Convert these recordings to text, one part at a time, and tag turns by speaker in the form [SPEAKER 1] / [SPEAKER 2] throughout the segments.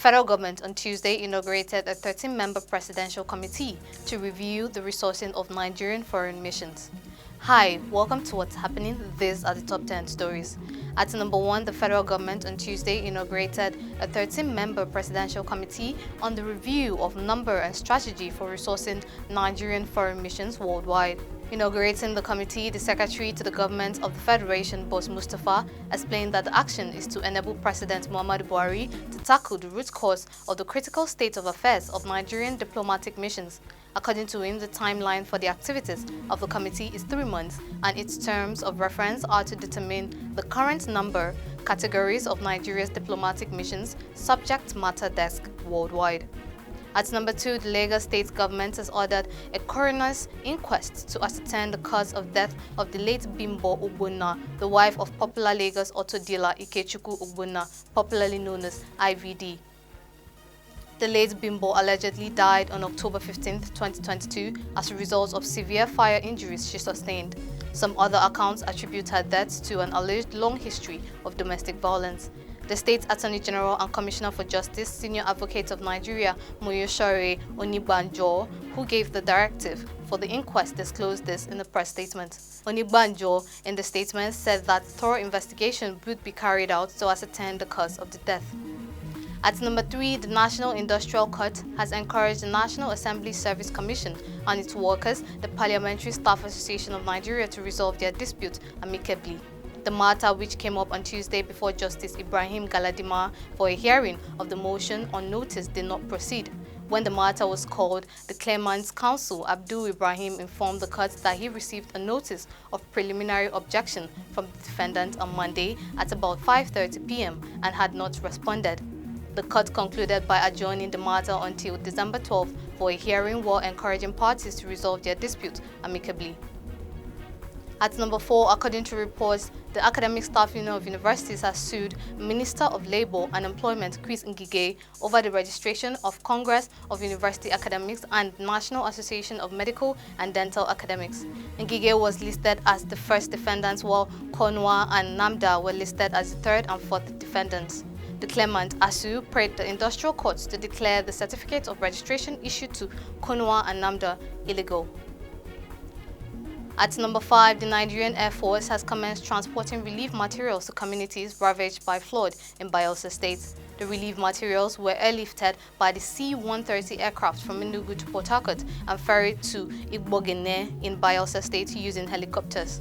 [SPEAKER 1] federal government on Tuesday inaugurated a 13-member presidential committee to review the resourcing of Nigerian foreign missions. Hi, welcome to What's Happening. These are the top 10 stories. At number 1, the federal government on Tuesday inaugurated a 13-member presidential committee on the review of number and strategy for resourcing Nigerian foreign missions worldwide. Inaugurating the committee, the Secretary to the Government of the Federation, Boss Mustafa, explained that the action is to enable President Muhammadu Buhari to tackle the root cause of the critical state of affairs of Nigerian diplomatic missions. According to him, the timeline for the activities of the committee is 3 months, and its terms of reference are to determine the current number, categories of Nigeria's diplomatic missions, subject matter desk worldwide. At number 2, the Lagos state government has ordered a coroner's inquest to ascertain the cause of death of the late Bimbo Ogbonna, the wife of popular Lagos auto dealer Ikechukwu Ogbonna, popularly known as IVD. The late Bimbo allegedly died on October 15, 2022 as a result of severe fire injuries she sustained. Some other accounts attribute her death to an alleged long history of domestic violence. The State Attorney General and Commissioner for Justice, Senior Advocate of Nigeria, Moyosore Onibanjo, who gave the directive for the inquest, disclosed this in a press statement. Onibanjo, in the statement, said that thorough investigation would be carried out to ascertain the cause of the death. At number 3, the National Industrial Court has encouraged the National Assembly Service Commission and its workers, the Parliamentary Staff Association of Nigeria, to resolve their dispute amicably. The matter, which came up on Tuesday before Justice Ibrahim Galadima for a hearing of the motion on notice, did not proceed. When the matter was called, the claimant's counsel, Abdul Ibrahim, informed the court that he received a notice of preliminary objection from the defendant on Monday at about 5:30 p.m. and had not responded. The court concluded by adjourning the matter until December 12 for a hearing while encouraging parties to resolve their dispute amicably. At number 4, according to reports, the Academic Staff Union of Universities has sued Minister of Labour and Employment Chris Ngige over the registration of Congress of University Academics and National Association of Medical and Dental Academics. Ngige was listed as the first defendants, while Konwa and Namda were listed as the third and fourth defendants. The claimant, ASU, prayed the industrial courts to declare the certificate of registration issued to Konwa and Namda illegal. At number 5, the Nigerian Air Force has commenced transporting relief materials to communities ravaged by flood in Bayelsa State. The relief materials were airlifted by the C-130 aircraft from Enugu to Port Harcourt and ferried to Igbogene in Bayelsa State using helicopters.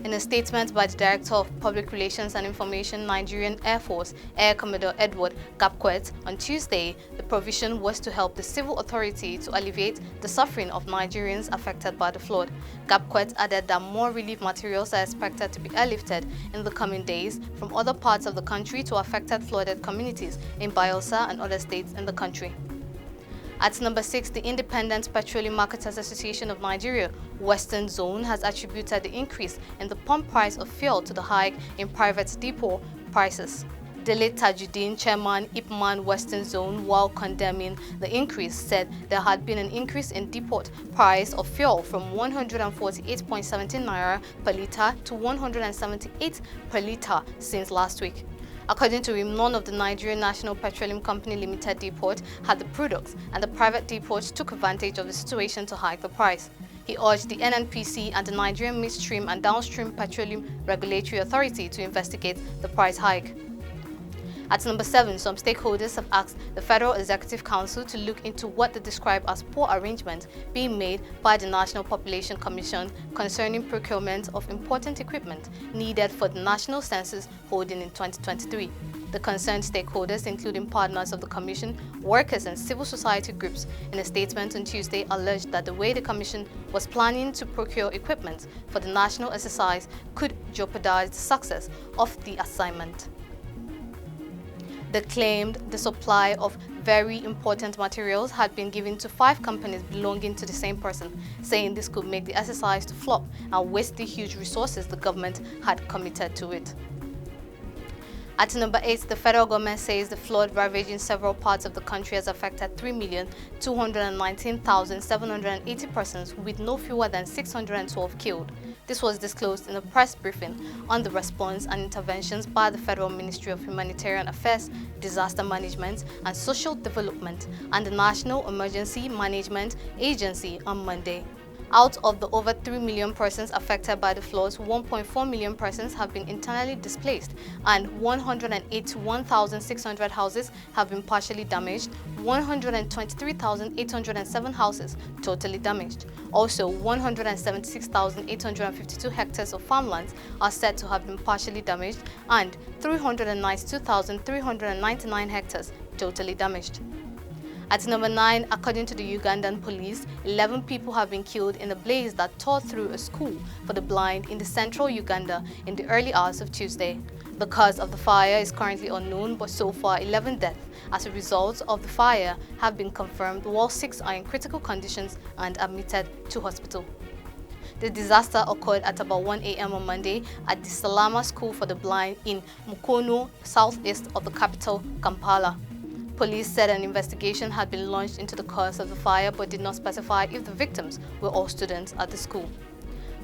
[SPEAKER 1] In a statement by the Director of Public Relations and Information, Nigerian Air Force, Air Commodore Edward Gapquet, on Tuesday, the provision was to help the civil authority to alleviate the suffering of Nigerians affected by the flood. Gapquet added that more relief materials are expected to be airlifted in the coming days from other parts of the country to affected flooded communities in Bayelsa and other states in the country. At number 6, the Independent Petroleum Marketers Association of Nigeria, Western Zone, has attributed the increase in the pump price of fuel to the hike in private depot prices. Dele Tajuddin, chairman Ipman Western Zone, while condemning the increase, said there had been an increase in depot price of fuel from 148.17 naira per litre to 178 per litre since last week. According to him, none of the Nigerian National Petroleum Company Limited depot had the products, and the private depots took advantage of the situation to hike the price. He urged the NNPC and the Nigerian Midstream and Downstream Petroleum Regulatory Authority to investigate the price hike. At number 7, some stakeholders have asked the Federal Executive Council to look into what they describe as poor arrangements being made by the National Population Commission concerning procurement of important equipment needed for the national census holding in 2023. The concerned stakeholders, including partners of the Commission, workers and civil society groups, in a statement on Tuesday alleged that the way the Commission was planning to procure equipment for the national exercise could jeopardize the success of the assignment. They claimed the supply of very important materials had been given to 5 companies belonging to the same person, saying this could make the exercise to flop and waste the huge resources the government had committed to it. At number 8, the federal government says the flood ravaging several parts of the country has affected 3,219,780 persons, with no fewer than 612 killed. This was disclosed in a press briefing on the response and interventions by the Federal Ministry of Humanitarian Affairs, Disaster Management and Social Development and the National Emergency Management Agency on Monday. Out of the over 3 million persons affected by the floods, 1.4 million persons have been internally displaced and 181,600 houses have been partially damaged, 123,807 houses totally damaged. Also, 176,852 hectares of farmlands are said to have been partially damaged and 392,399 hectares totally damaged. At number 9, according to the Ugandan police, 11 people have been killed in a blaze that tore through a school for the blind in the central Uganda in the early hours of Tuesday. The cause of the fire is currently unknown, but so far 11 deaths as a result of the fire have been confirmed, while 6 are in critical conditions and admitted to hospital. The disaster occurred at about 1 a.m. on Monday at the Salama School for the Blind in Mukono, southeast of the capital, Kampala. Police said an investigation had been launched into the cause of the fire but did not specify if the victims were all students at the school.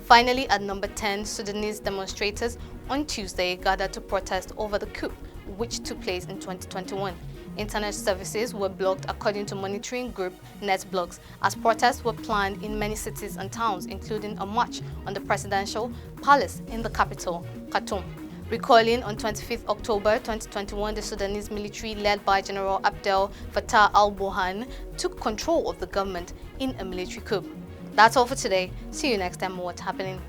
[SPEAKER 1] Finally, at number 10, Sudanese demonstrators on Tuesday gathered to protest over the coup, which took place in 2021. Internet services were blocked according to monitoring group NetBlocks, as protests were planned in many cities and towns, including a march on the presidential palace in the capital, Khartoum. Recalling on 25 October 2021, the Sudanese military led by General Abdel Fattah al-Burhan took control of the government in a military coup. That's all for today. See you next time on What's Happening.